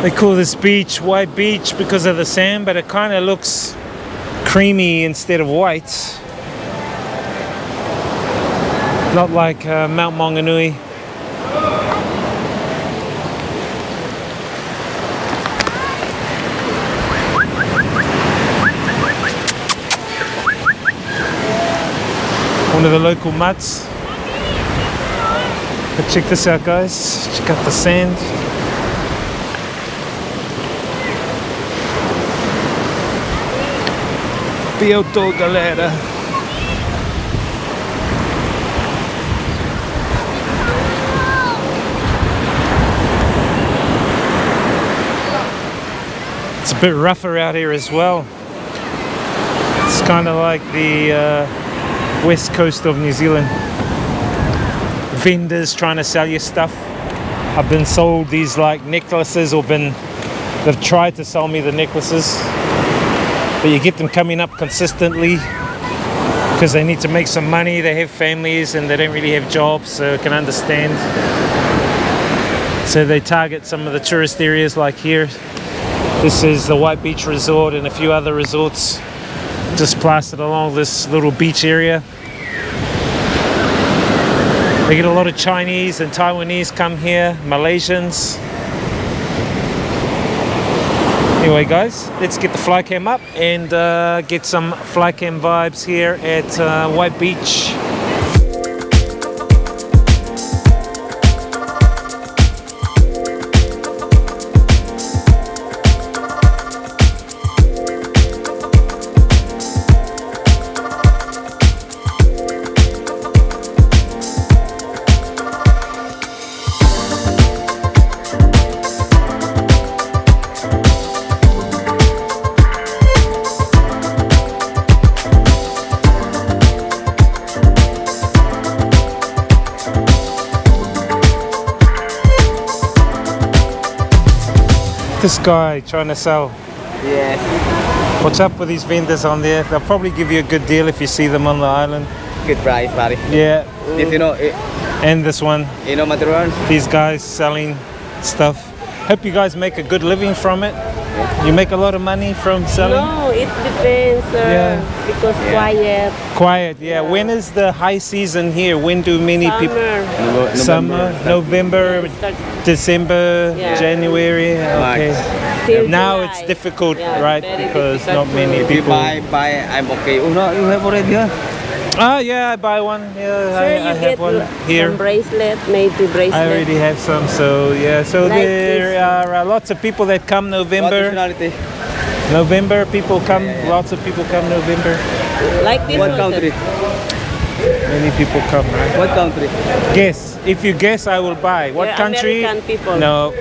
They call this beach white beach because of the sand, but it kind of looks creamy instead of white. Not like Mount Maunganui. One of the local mutts. But check this out, guys. Check out the sand. Puerto Galera. It's a bit rougher out here as well. It's kind of like the west coast of New Zealand. Vendors trying to sell you stuff. I've been sold these like necklaces, or they've tried to sell me the necklaces, but you get them coming up consistently because they need to make some money. They have families and they don't really have jobs, so I can understand. So they target some of the tourist areas like here. This is the White Beach Resort and a few other resorts just plastered along this little beach area. They get a lot of Chinese and Taiwanese come here, Malaysians. Anyway guys, let's get the fly cam up and get some fly cam vibes here at White Beach. This guy trying to sell. Yes. What's up with these vendors on there? They'll probably give you a good deal if you see them on the island. Good price, buddy. Yeah. Yes, you know, And this one. you know materials. These guys selling stuff. Hope you guys make a good living from it. You make a lot of money from selling? No, it depends, Yeah. because quiet. Quiet, yeah. When is the high season here? When do many people? Summer. Summer, November, December, Yeah. January. Okay. Till Now July. it's difficult, Yeah, right? very Because difficult not many to- If you people. buy, I'm okay. Oh no, you have already here. Ah, yeah, I buy one. Yeah, Sir, I you have get one here. some bracelet, made to bracelet. I already have some, so yeah. So Like there this. are lots of people that come What November. nationality? November people come. Yeah, yeah. Lots of people come November. Like this What one, country? sir. Many people come, right? What country? Guess. If you guess, I will buy. What They're country? American people. No.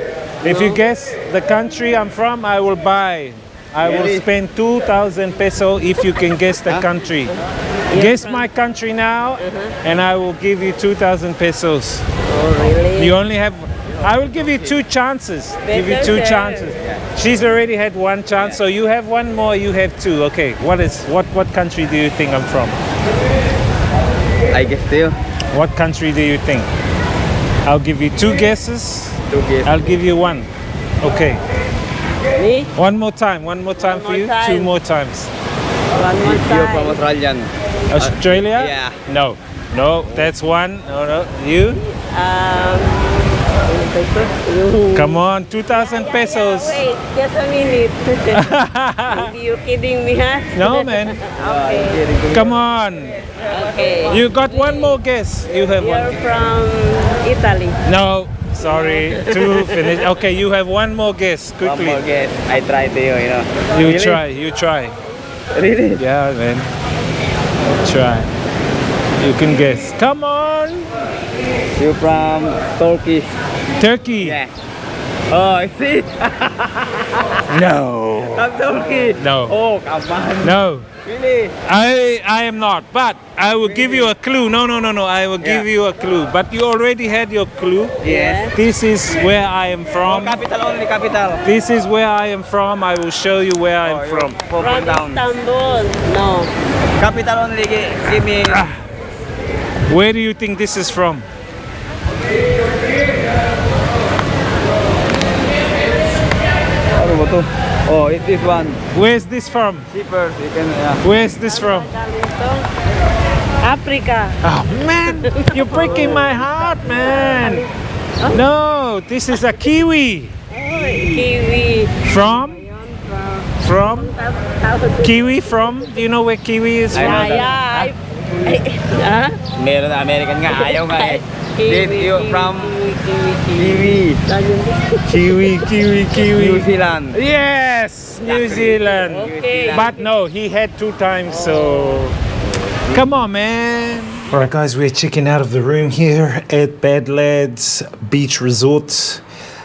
If you No. guess the country I'm from, I will buy. I will Really? spend 2,000 peso if you can guess the country. Guess from- my country now, and I will give you 2,000 pesos. Oh, really? You only have. I will give you two chances. Give you Better, two sir. chances. She's already had one chance, so you have one more. You have two. Okay. What country do you think I'm from? I guess still. What country do you think? I'll give you two guesses. Two guess. I'll give you one. Okay. Me? One more time. One more time for more you. time. Two more times. One more You're from time. Australian. Australia? yeah. No. No, that's one. No. You? Ano ba ito? Yung... Come on. 2,000 pesos. Wait, just a minute. You're kidding me, huh? No, man. Okay. Come on. Okay. You got one more guess. You have You're one. from Italy. No. Sorry. Two finished. Okay, you have one more guess. One Quickly. more guess. I try to you know. You Really? try. You try. Really? Yeah, man. Try. You can guess. Come on. You from Turkey? Turkey. Yeah. Oh, I see. No. From Turkey. No. Oh, come on. No. Really? I am not. But I will give you a clue. No. I will give Yeah. you a clue. But you already had your clue. Yes. This is where I am Oh, from. capital only, capital. This is where I am from. I will show you where I am from. From down. Istanbul. No. Capital only, give me. Where do you think this is from? to. Oh, it is one. Where's this from? Cheaper. You can, yeah. Where's this from? Africa. Oh man, you're breaking my heart, man. No, this is a kiwi. Kiwi. From? From? Kiwi from? Do you know where kiwi is from? Yeah. Meron na American nga. Ayaw nga eh. Did Kiwi. you from Kiwi. Kiwi? Kiwi. New Zealand. Yes, New Zealand. Okay. But no, he had 2 times, so come on, man. All right, guys, we're checking out of the room here at Bad Lads Beach Resort.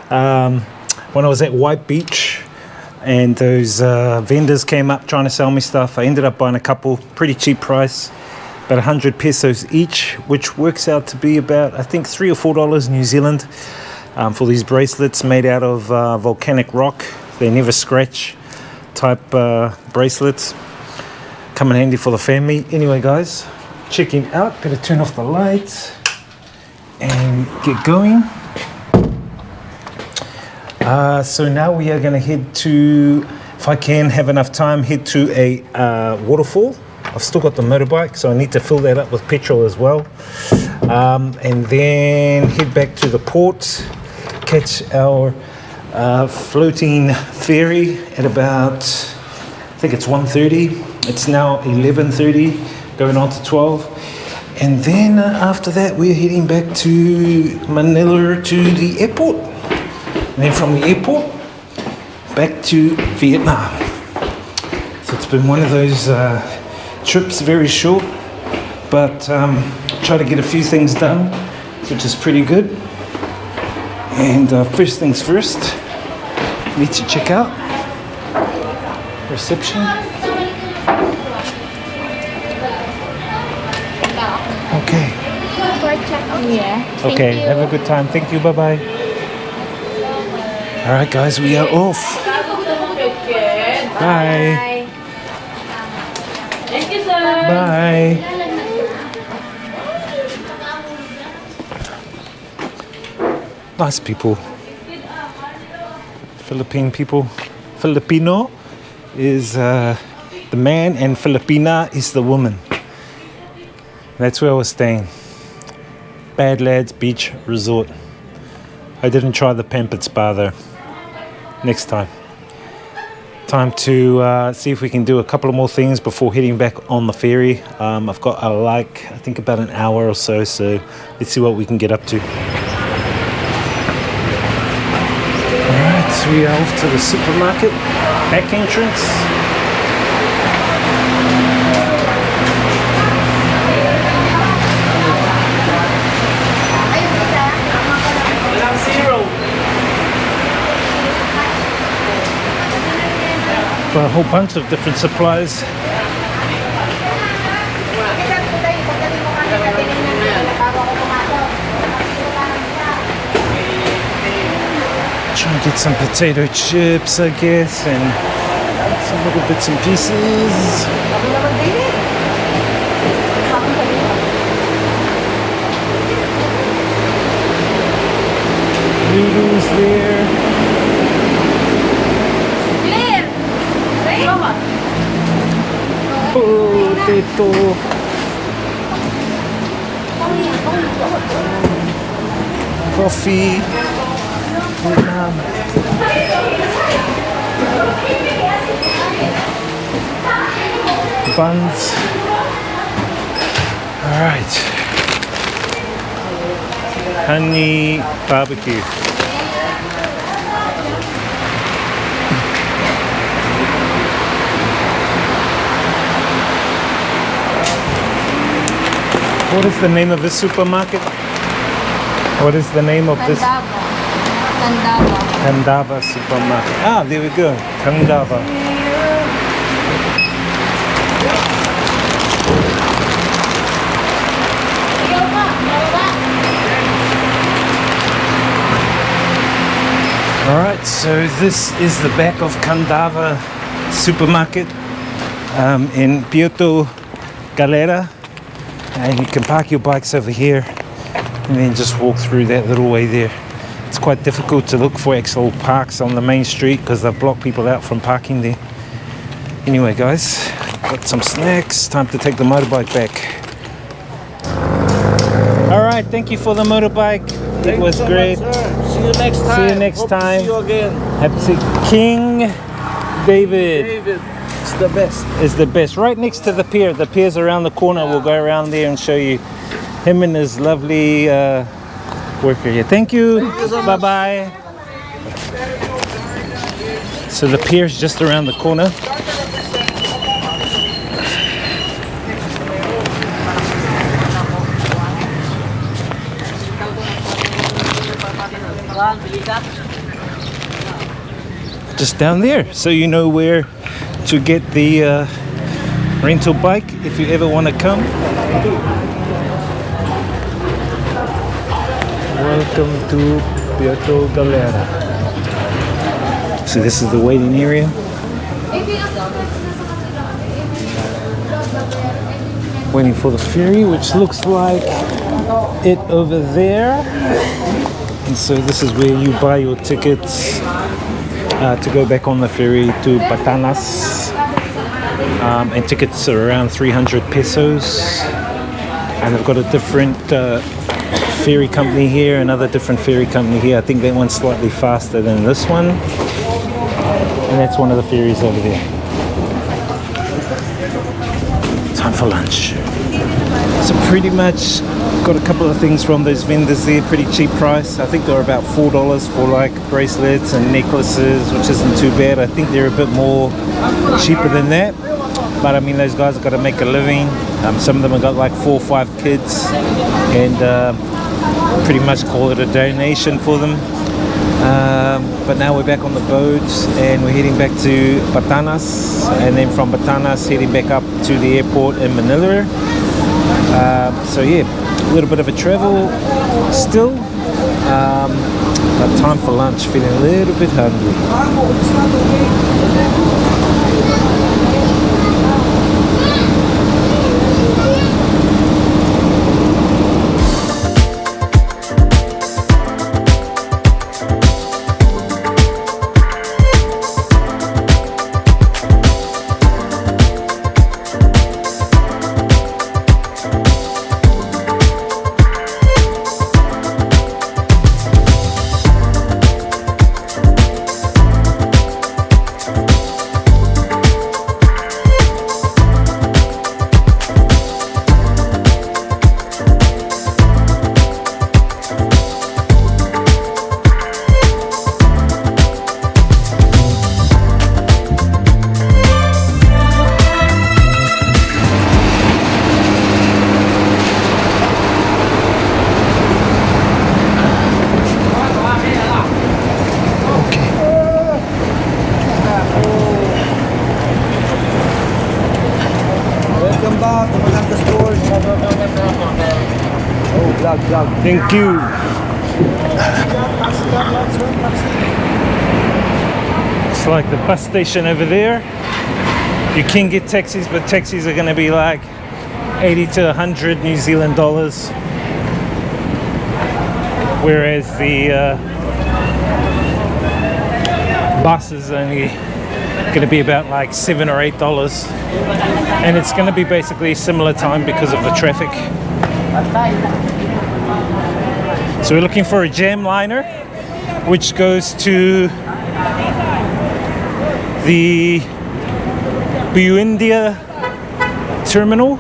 When I was at White Beach, and those vendors came up trying to sell me stuff, I ended up buying a couple, pretty cheap price, about 100 pesos each, which works out to be about, I think, $3 or $4 New Zealand for these bracelets made out of volcanic rock. They never scratch type bracelets. Come in handy for the family. Anyway, guys, checking out. Better turn off the lights and get going. So now we are going to head to, if I can have enough time, head to a waterfall. I've still got the motorbike, so I need to fill that up with petrol as well. And then head back to the port, catch our floating ferry at about, I think it's 1:30. It's now 11:30, going on to 12. And then after that, we're heading back to Manila to the airport. And then from the airport, back to Vietnam. So it's been one of those trips, very short, but try to get a few things done, which is pretty good. And first things first, need to check out reception. Okay. Yeah. Okay, have a good time. Thank you, bye-bye. All right, guys, we are off. Bye. Thank you, sir. Bye. Nice people. Philippine people. Filipino is the man and Filipina is the woman. That's where I was staying. Bad Lads Beach Resort. I didn't try the pampered spa though. Next time. Time to see if we can do a couple of more things before heading back on the ferry. I've got I think about an hour or so, so let's see what we can get up to. Alright, so we are off to the supermarket, back entrance. For a whole bunch of different supplies. Try and get some potato chips, I guess, and some little bits and pieces. Noodles there. Potato. Coffee. Buns. All right. Honey barbecue. What is the name of this supermarket? What is the name of this? Candava supermarket. Ah, there we go. Candava. Alright, so this is the back of Candava supermarket in Puerto, Galera. And you can park your bikes over here and then just walk through that little way there. it's quite difficult to look for actual parks on the main street because they've blocked people out from parking there. Anyway, guys, got some snacks. Time to take the motorbike back. All right, thank you for the motorbike. It was great. See you next time. See you next time. See you again. Happy King David. It's the best. Is the best. Right next to the pier. The pier's around the corner. We'll go around there and show you him and his lovely worker here. Thank you. Bye bye. So the pier's just around the corner. Just down there, so you know where to get the rental bike if you ever want to come. Welcome to Puerto Galera. So this is the waiting area. Waiting for the ferry, which looks like it over there. And so this is where you buy your tickets to go back on the ferry to Batanas. And tickets are around 300 pesos. And they've got a different ferry company here, another different ferry company here. I think that one's slightly faster than this one. And that's one of the ferries over there. Time for lunch. So pretty much got a couple of things from those vendors there, pretty cheap price. I think they're about $4 for like bracelets and necklaces, which isn't too bad. I think they're a bit more cheaper than that. But I mean, those guys have got to make a living. Some of them have got like 4 or 5 kids, and pretty much call it a donation for them. But now we're back on the boat and we're heading back to Batanas, and then from Batanas heading back up to the airport in Manila. So yeah, a little bit of a travel still, but time for lunch, feeling a little bit hungry. Thank you. It's like the bus station over there. You can get taxis, but taxis are going to be like 80 to 100 New Zealand dollars. Whereas the bus is only going to be about like $7 or $8. And it's going to be basically similar time because of the traffic. So we're looking for a jam liner which goes to the Buendia terminal.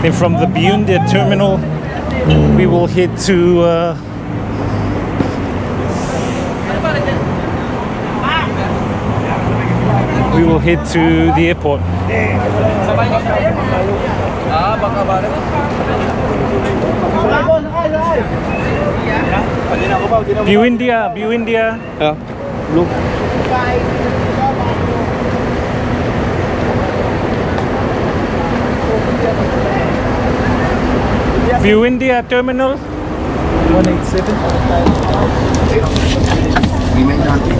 Then from the Buendia terminal we will head to the airport. Buendia. Yeah. Look. Buendia terminal 187. We may not be.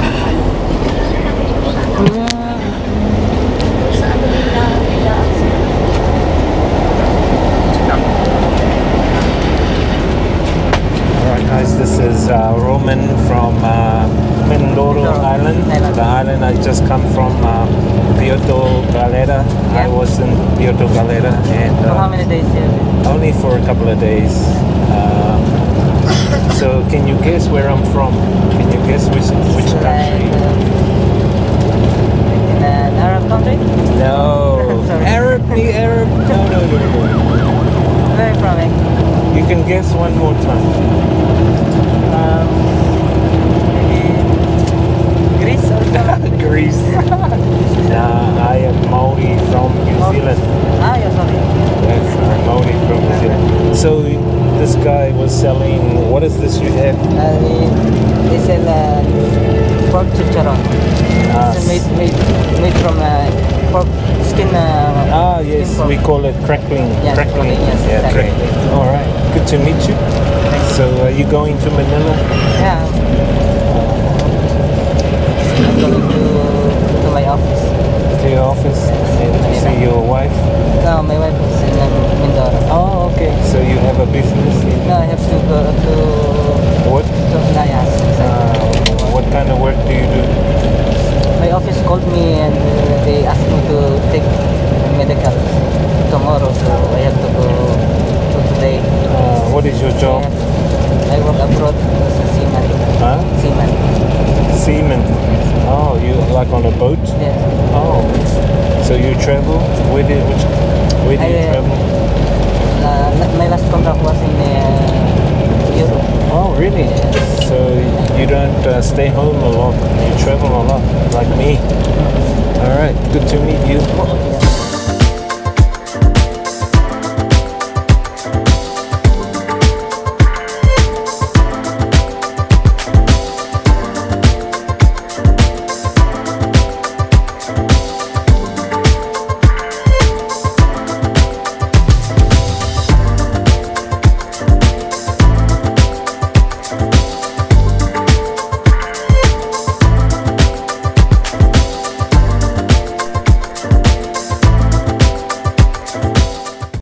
Alright guys, this is Roman from Puerto, Galera. I was in Puerto, Galera, and For how many days here? only for a couple of days. So can you guess where I'm from? Can you guess which country? In an Arab country? No. Sorry. Arab? No. Where are you from? You can guess one more time. Maybe Greece or something? Greece. Nah, I am Maori from New Zealand. Ah, yeah, sorry. Yes, I'm Maori from New Zealand. So this guy was selling. What is this you have? They sell pork chicharron. Ah, It's made from pork skin. Yes, skin pork. we call it crackling. Yeah, crackling. yes, Yeah, exactly. crackling. All right. Good to meet you. So are you going to Manila? Yeah. I'm going to my office. To your office and to see your wife? No, my wife is in Mindoro. Oh, okay. So you have a business in No, I have to go to what? Nayas. What kind of work do you do? My office called me and they asked me to take medical tomorrow, so I have to go today. What is your job? I work abroad as a seaman. Huh? Seaman. Seaman. Oh, you like on a boat? Yeah. Oh, so you travel? Where do you travel? My last contract was in Europe. Oh, really? So you don't stay home a lot. You travel a lot, like me. All right. Good to meet you.